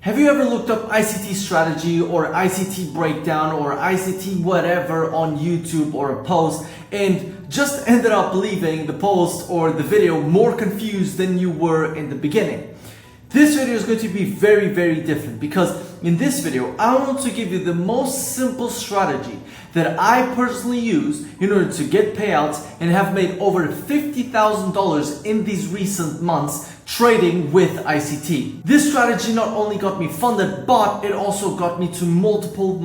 Have you ever looked up ICT strategy or ICT breakdown or ICT whatever on YouTube or a post and just ended up leaving the post or the video more confused than you were in the beginning? This video is going to be very different because in this video I want to give you the most simple strategy that I personally use in order to get payouts and have made over $50,000 in these recent months trading with ICT. This strategy not only got me funded, but it also got me to multiple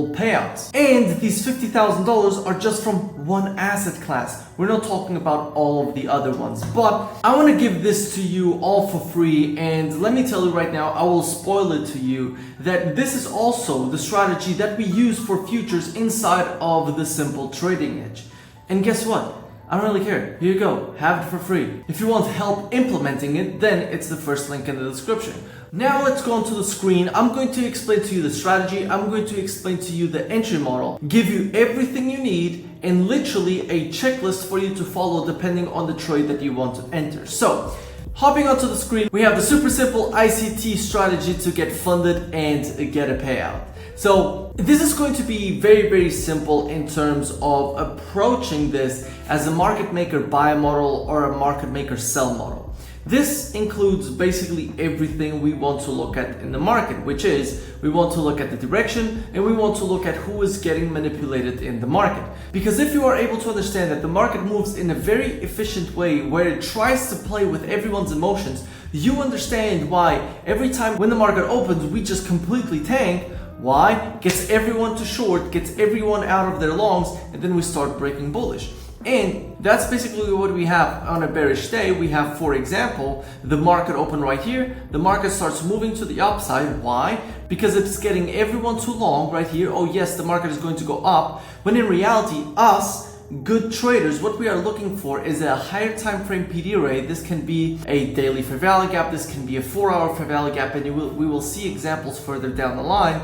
payouts. And these $50,000 are just from one asset class. We're not talking about all of the other ones, but I want to give this to you all for free. And let me tell you right now, I will spoil it to you that this is also the strategy that we use for futures inside of the Simple Trading Edge. And guess what? I don't really care. Here you go. Have it for free. If you want help implementing it, then it's the first link in the description. Now let's go onto the screen. I'm going to explain to you the strategy. I'm going to explain to you the entry model, give you everything you need, and literally a checklist for you to follow depending on the trade that you want to enter. So, hopping onto the screen, we have the super simple ICT strategy to get funded and get a payout. So this is going to be very simple in terms of approaching this as a market maker buy model or a market maker sell model. This includes basically everything we want to look at in the market, which is we want to look at the direction and we want to look at who is getting manipulated in the market. Because if you are able to understand that the market moves in a very efficient way where it tries to play with everyone's emotions, you understand why every time when the market opens we just completely tank. Why? Gets everyone to short, gets everyone out of their longs, and then we start breaking bullish. And that's basically what we have on a bearish day. We have, for example, the market open right here. The market starts moving to the upside. Why? Because it's getting everyone too long right here. Oh yes, the market is going to go up. When in reality, us, good traders, what we are looking for is a higher time frame PD array. This can be a daily fair value gap. This can be a 4-hour fair value gap. And we will see examples further down the line.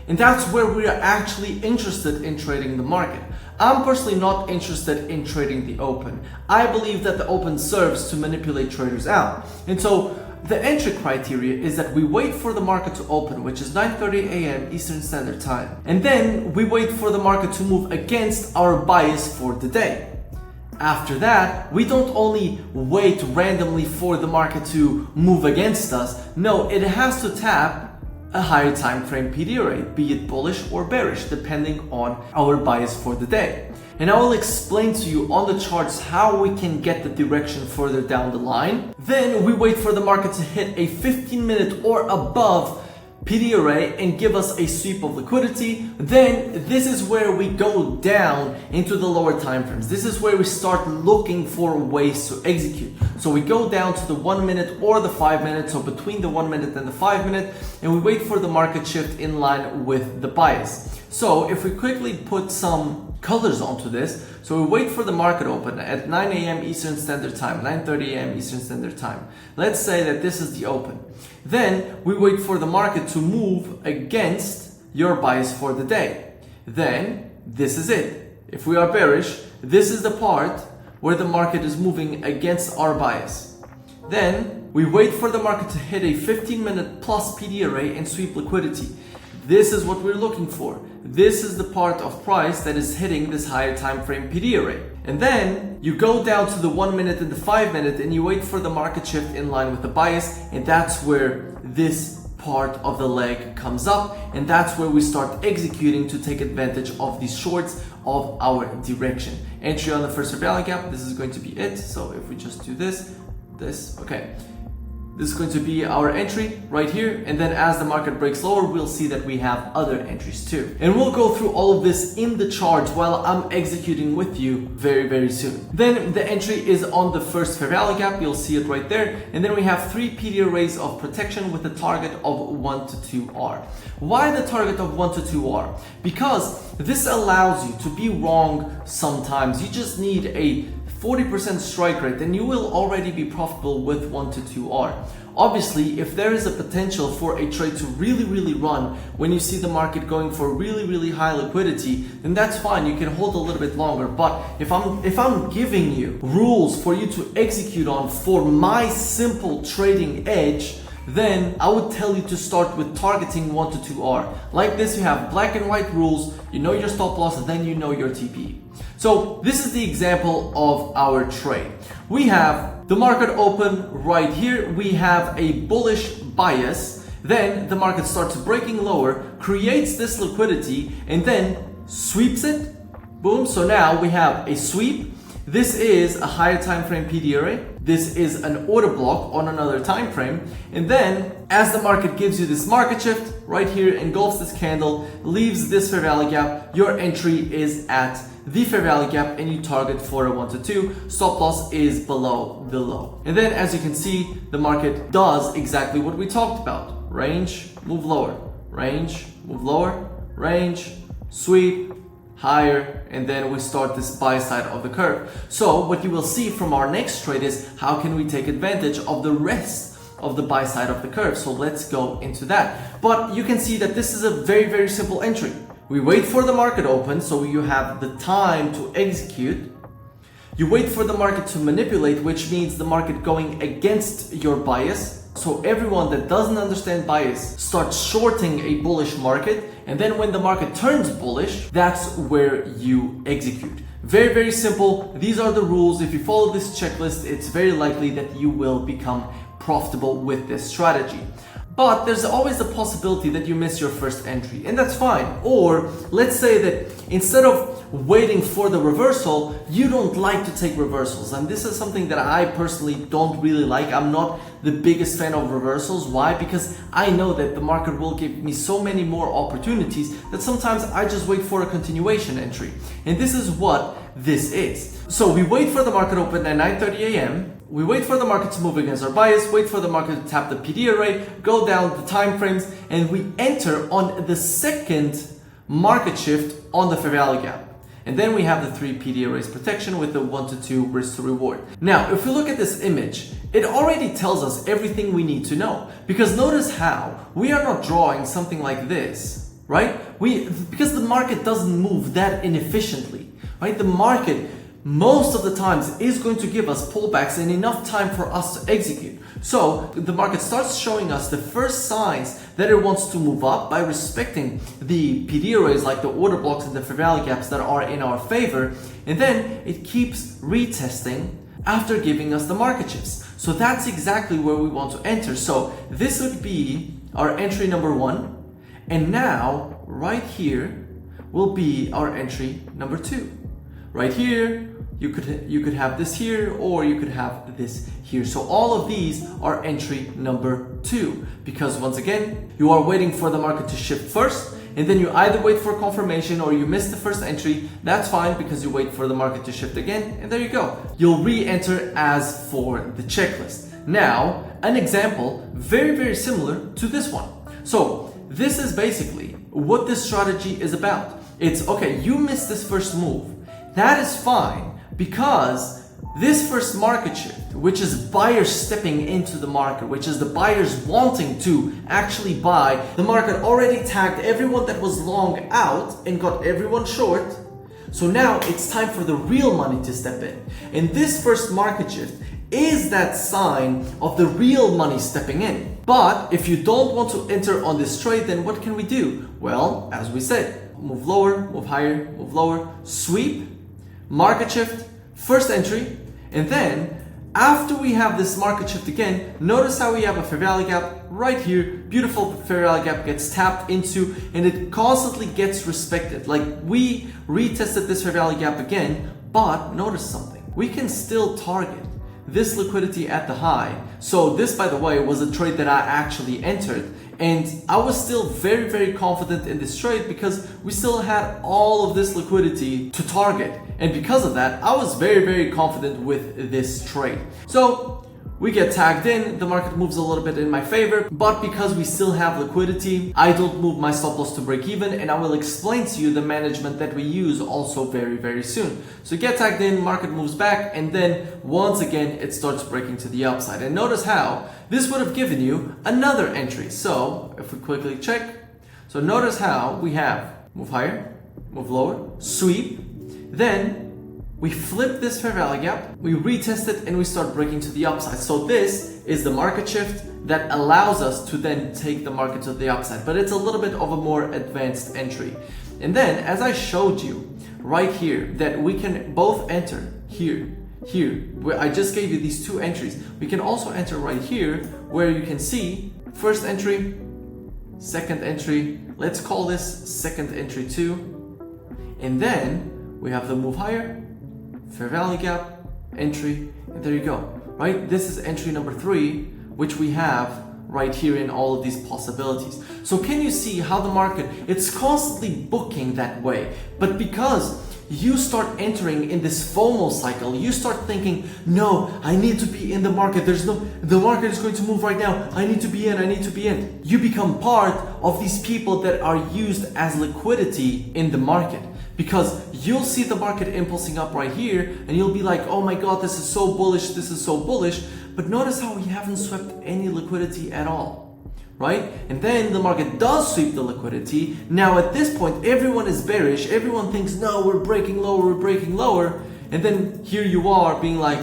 And that's where we are actually interested in trading the market. I'm personally not interested in trading the open. I believe that the open serves to manipulate traders out. And so the entry criteria is that we wait for the market to open, which is 9:30 a.m. Eastern Standard Time. And then we wait for the market to move against our bias for the day. After that, we don't only wait randomly for the market to move against us. No, it has to tap a higher time frame PD array, be it bullish or bearish, depending on our bias for the day. And I will explain to you on the charts how we can get the direction further down the line. Then we wait for the market to hit a 15-minute or above PD array and give us a sweep of liquidity. Then this is where we go down into the lower time frames. This is where we start looking for ways to execute. So we go down to the 1 minute or the 5 minutes, so between the 1 minute and the 5 minute, and we wait for the market shift in line with the bias. So if we quickly put some colors onto this, so we wait for the market open at 9 a.m. Eastern Standard Time, 9:30 a.m. Eastern Standard Time. Let's say that this is the open. Then we wait for the market to move against your bias for the day. Then this is it. If we are bearish, this is the part where the market is moving against our bias. Then we wait for the market to hit a 15-minute plus PD array and sweep liquidity. This is what we're looking for. This is the part of price that is hitting this higher time frame PD array. And then you go down to the 1 minute and the 5 minute and you wait for the market shift in line with the bias, and that's where this part of the leg comes up, and that's where we start executing to take advantage of these shorts of our direction. Entry on the first fair value gap, this is going to be it. So if we just do this, okay. This is going to be our entry right here, and then as the market breaks lower, we'll see that we have other entries too. And we'll go through all of this in the charts while I'm executing with you very soon. Then the entry is on the first fair value gap, you'll see it right there. And then we have 3 PD arrays of protection with a target of 1 to 2R. Why the target of 1 to 2R? Because this allows you to be wrong sometimes. You just need a 40% strike rate, then you will already be profitable with 1 to 2R. Obviously, if there is a potential for a trade to really run when you see the market going for really high liquidity, then that's fine, you can hold a little bit longer. But if I'm giving you rules for you to execute on for my simple trading edge, then I would tell you to start with targeting 1 to 2R. Like this, you have black and white rules, you know your stop loss, and then you know your TP. So this is the example of our trade. We have the market open right here. We have a bullish bias. Then the market starts breaking lower, creates this liquidity, and then sweeps it. Boom. So now we have a sweep. This is a higher time frame PD array. This is an order block on another time frame. And then as the market gives you this market shift right here, engulfs this candle, leaves this fair value gap, your entry is at the fair value gap and you target for a 1 to 2. Stop loss is below the low. And then as you can see, the market does exactly what we talked about. Range, move lower, range, move lower, range, sweep, higher, and then we start this buy side of the curve. So what you will see from our next trade is how can we take advantage of the rest of the buy side of the curve. So let's go into that. But you can see that this is a very, very simple entry. We wait for the market open, so you have the time to execute. You wait for the market to manipulate, which means the market going against your bias. So everyone that doesn't understand bias starts shorting a bullish market, and then when the market turns bullish, that's where you execute. Very, very simple. These are the rules. If you follow this checklist, it's very likely that you will become profitable with this strategy. But there's always the possibility that you miss your first entry, and that's fine. Or let's say that instead of waiting for the reversal, you don't like to take reversals. And this is something that I personally don't really like. I'm not the biggest fan of reversals. Why? Because I know that the market will give me so many more opportunities that sometimes I just wait for a continuation entry. And this is what this is. So we wait for the market open at 9:30 a.m. We wait for the market to move against our bias, wait for the market to tap the PD array, go down the time frames, and we enter on the second market shift on the fair value gap. And then we have the 3 PD arrays protection with the 1 to 2 risk to reward. Now, if we look at this image, it already tells us everything we need to know. Because notice how we are not drawing something like this, right? Because the market doesn't move that inefficiently, right? The market most of the times is going to give us pullbacks and enough time for us to execute. So the market starts showing us the first signs that it wants to move up by respecting the PD arrays like the order blocks and the fair value gaps that are in our favor. And then it keeps retesting after giving us the market shifts. So that's exactly where we want to enter. So this would be our entry number 1. And now right here will be our entry number 2. Right here, you could have this here, or you could have this here. So all of these are entry number 2, because once again, you are waiting for the market to shift first, and then you either wait for confirmation or you miss the first entry. That's fine, because you wait for the market to shift again, and there you go. You'll re-enter as for the checklist. Now, an example very, very similar to this one. So this is basically what this strategy is about. It's okay, you missed this first move. That is fine, because this first market shift, which is buyers stepping into the market, which is the buyers wanting to actually buy, the market already tagged everyone that was long out and got everyone short. So now it's time for the real money to step in. And this first market shift is that sign of the real money stepping in. But if you don't want to enter on this trade, then what can we do? Well, as we said, move lower, move higher, move lower, sweep, market shift, first entry, and then after we have this market shift again, notice how we have a fair value gap right here. Beautiful fair value gap gets tapped into, and it constantly gets respected. Like we retested this fair value gap again, but notice something. We can still target this liquidity at the high. So this, by the way, was a trade that I actually entered. And I was still very, very confident in this trade because we still had all of this liquidity to target. And because of that, I was very, very confident with this trade. So we get tagged in, the market moves a little bit in my favor, but because we still have liquidity, I don't move my stop loss to break even, and I will explain to you the management that we use also very, very soon. So get tagged in, market moves back, and then once again, it starts breaking to the upside. And notice how this would have given you another entry. So if we quickly check, so notice how we have move higher, move lower, sweep, then we flip this fair value gap, we retest it, and we start breaking to the upside. So this is the market shift that allows us to then take the market to the upside, but it's a little bit of a more advanced entry. And then, as I showed you right here, that we can both enter here, where I just gave you these two entries. We can also enter right here, where you can see first entry, second entry. Let's call this second entry 2. And then we have the move higher, fair value gap, entry, and there you go, right? This is entry number 3, which we have right here in all of these possibilities. So can you see how the market, it's constantly booking that way, but because you start entering in this FOMO cycle, you start thinking, no, I need to be in the market. The market is going to move right now. I need to be in. You become part of these people that are used as liquidity in the market, because you'll see the market impulsing up right here and you'll be like, oh my God, this is so bullish. But notice how we haven't swept any liquidity at all, right? And then the market does sweep the liquidity. Now at this point, everyone is bearish. Everyone thinks, no, we're breaking lower. And then here you are being like,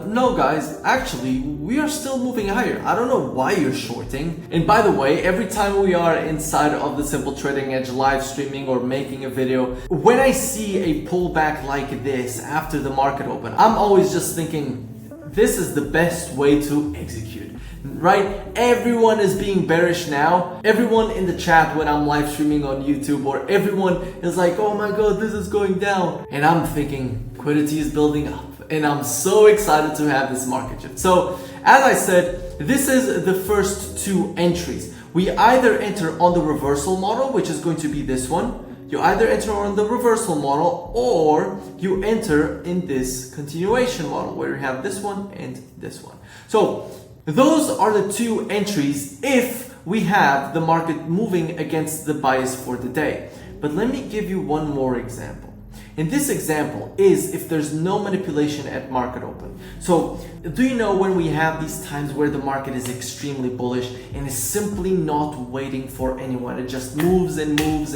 no guys, actually, we are still moving higher. I don't know why you're shorting. And by the way, every time we are inside of the Simple Trading Edge live streaming or making a video, when I see a pullback like this after the market open, I'm always just thinking, this is the best way to execute, right? Everyone is being bearish now. Everyone in the chat when I'm live streaming on YouTube, or everyone is like, oh my God, this is going down. And I'm thinking liquidity is building up. And I'm so excited to have this market shift. So as I said, this is the first 2 entries. We either enter on the reversal model, which is going to be this one. You either enter on the reversal model, or you enter in this continuation model where you have this one and this one. So those are the 2 entries if we have the market moving against the bias for the day. But let me give you one more example. And this example is if there's no manipulation at market open. So do you know when we have these times where the market is extremely bullish and is simply not waiting for anyone? It just moves and moves.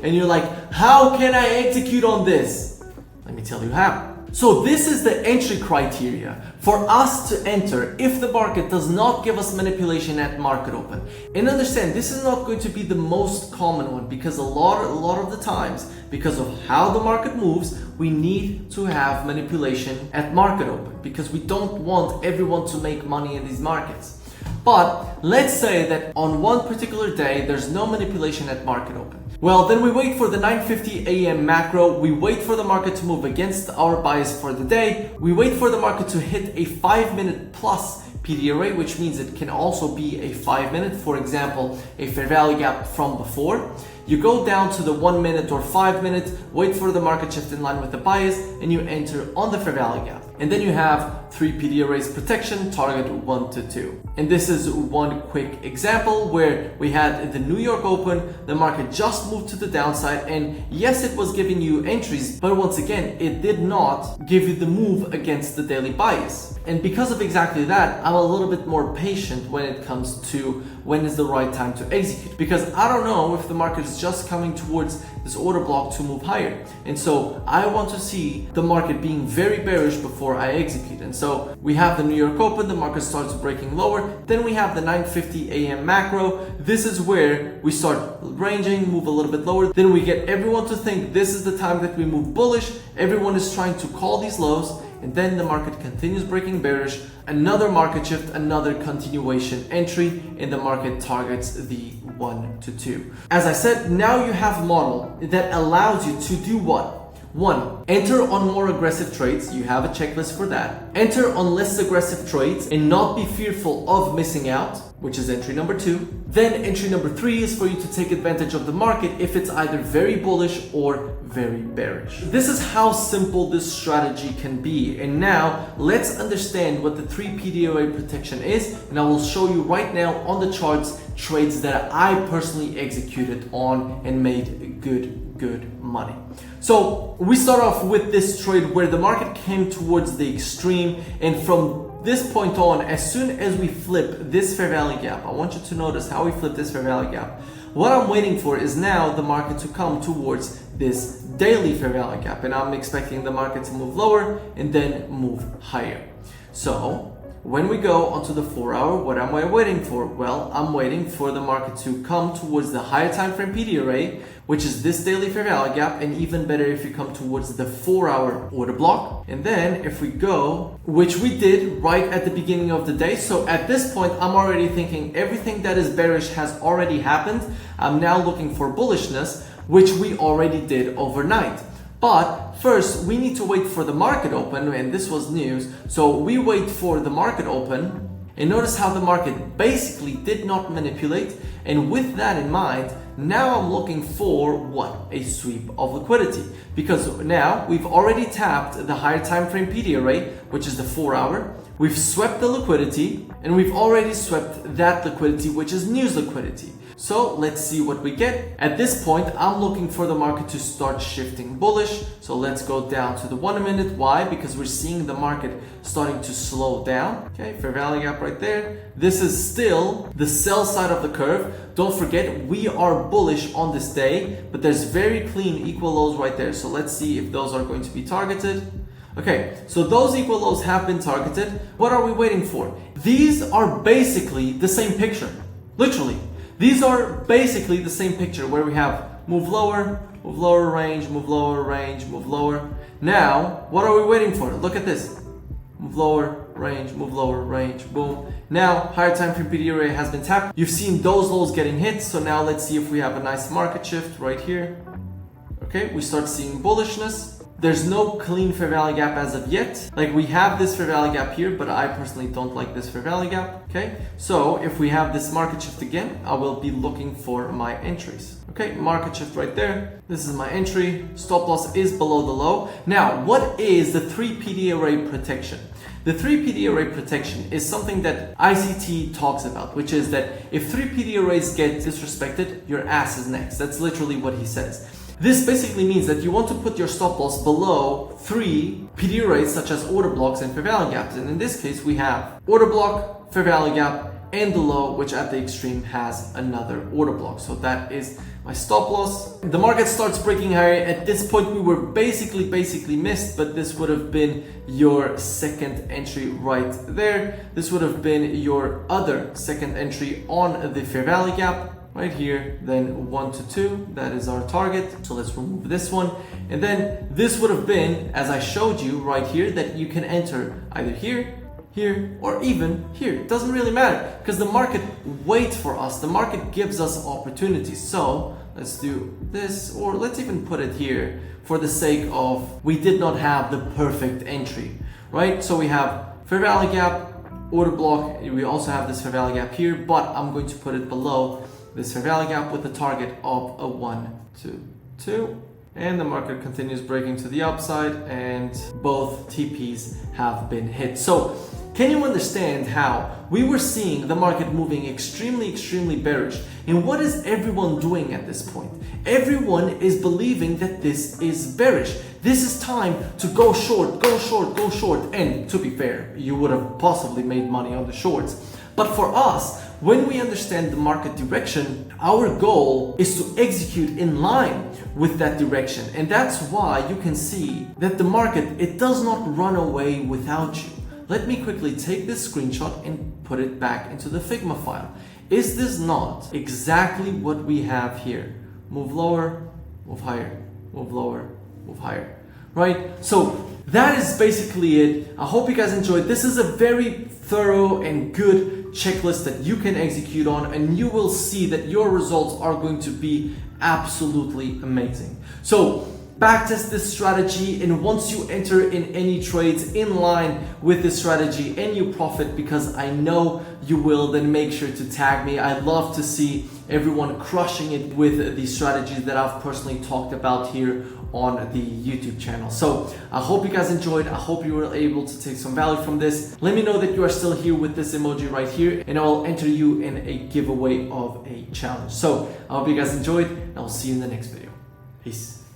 And you're like, how can I execute on this? Let me tell you how. So this is the entry criteria for us to enter if the market does not give us manipulation at market open. And understand, this is not going to be the most common one, because a lot of the times, because of how the market moves, we need to have manipulation at market open, because we don't want everyone to make money in these markets. But let's say that on one particular day, there's no manipulation at market open. Well, then we wait for the 9:50 a.m. macro, we wait for the market to move against our bias for the day, we wait for the market to hit a 5-minute plus PDRA, which means it can also be a 5-minute, for example, a fair value gap from before. You go down to the 1-minute or 5-minute, wait for the market shift in line with the bias, and you enter on the fair value gap. And then you have 3 PDRAs protection, target 1 to 2. And this is one quick example where we had the New York Open, the market just moved to the downside, and yes, it was giving you entries, but once again, it did not give you the move against the daily bias. And because of exactly that, I'm a little bit more patient when it comes to when is the right time to execute, because I don't know if the market is just coming towards this order block to move higher. And so I want to see the market being very bearish before I execute. And so we have the New York Open, the market starts breaking lower. Then we have the 9:50 a.m. macro. This is where we start ranging, move a little bit lower. Then we get everyone to think this is the time that we move bullish. Everyone is trying to call these lows. And then the market continues breaking bearish, another market shift, another continuation entry, and the market targets the 1 to 2. As I said, now you have a model that allows you to do what? 1. Enter on more aggressive trades. You have a checklist for that. Enter on less aggressive trades and not be fearful of missing out, which is entry number 2. Then entry number 3 is for you to take advantage of the market if it's either very bullish or very bearish. This is how simple this strategy can be. And now let's understand what the 3 PDOA protection is, and I will show you right now on the charts trades that I personally executed on and made good money. So we start off with this trade where the market came towards the extreme, and from this point on, as soon as we flip this fair value gap, I want you to notice how we flip this fair value gap. What I'm waiting for is now the market to come towards this daily fair value gap, and I'm expecting the market to move lower and then move higher. So when we go onto the 4 hour, what am I waiting for? Well, I'm waiting for the market to come towards the higher time frame PD array, which is this daily fair value gap, and even better if you come towards the 4 hour order block. And then if we go, which we did right at the beginning of the day, so at this point I'm already thinking everything that is bearish has already happened. I'm now looking for bullishness, which we already did overnight. But first, we need to wait for the market open, and this was news. So we wait for the market open, and notice how the market basically did not manipulate. And with that in mind, now I'm looking for what? A sweep of liquidity. Because now we've already tapped the higher time frame PD array, which is the 4 hour. We've swept the liquidity, and we've already swept that liquidity, which is news liquidity. So let's see what we get. At this point, I'm looking for the market to start shifting bullish. So let's go down to the 1 minute. Why? Because we're seeing the market starting to slow down. Okay, fair value gap right there. This is still the sell side of the curve. Don't forget, we are bullish on this day, but there's very clean equal lows right there. So let's see if those are going to be targeted. Okay, so those equal lows have been targeted. What are we waiting for? These are basically the same picture, literally. These are basically the same picture where we have move lower range, move lower range, move lower. Now, what are we waiting for? Look at this. Move lower range, boom. Now, higher time frame PD array has been tapped. You've seen those lows getting hit. So now let's see if we have a nice market shift right here. Okay, we start seeing bullishness. There's no clean fair value gap as of yet. Like, we have this fair value gap here, but I personally don't like this fair value gap. Okay, so if we have this market shift again, I will be looking for my entries. Okay, market shift right there. This is my entry. Stop loss is below the low. Now, what is the 3 PD array protection? The 3 PD array protection is something that ICT talks about, which is that if 3 PD arrays get disrespected, your ass is next. That's literally what he says. This basically means that you want to put your stop loss below 3 PD arrays such as order blocks and fair value gaps. And in this case, we have order block, fair value gap, and the low, which at the extreme has another order block. So that is my stop loss. The market starts breaking higher. At this point, we were basically missed, but this would have been your second entry right there. This would have been your other second entry on the fair value gap. Right here, then 1 to 2, that is our target. So let's remove this one. And then this would have been, as I showed you right here, that you can enter either here, here, or even here. It doesn't really matter because the market waits for us. The market gives us opportunities. So let's do this, or let's even put it here for the sake of we did not have the perfect entry, right? So we have fair value gap, order block. We also have this fair value gap here, but I'm going to put it below this fair value gap with a target of a 1, 2, 2. And the market continues breaking to the upside, and both TPs have been hit. So can you understand how we were seeing the market moving extremely bearish? And what is everyone doing at this point? Everyone is believing that this is bearish. This is time to go short, go short, go short. And to be fair, you would have possibly made money on the shorts. But for us, when we understand the market direction, our goal is to execute in line with that direction. And that's why you can see that the market, it does not run away without you. Let me quickly take this screenshot and put it back into the Figma file. Is this not exactly what we have here? Move lower, move higher, move lower, move higher, right? So that is basically it. I hope you guys enjoyed. This is a very thorough and good checklist that you can execute on, and you will see that your results are going to be absolutely amazing. So backtest this strategy, and once you enter in any trades in line with this strategy and you profit, because I know you will, then make sure to tag me. I'd love to see everyone crushing it with the strategies that I've personally talked about here on the YouTube channel. So I hope you guys enjoyed. I hope you were able to take some value from this. Let me know that you are still here with this emoji right here, and I will enter you in a giveaway of a challenge. So I hope you guys enjoyed, and I'll see you in the next video. Peace.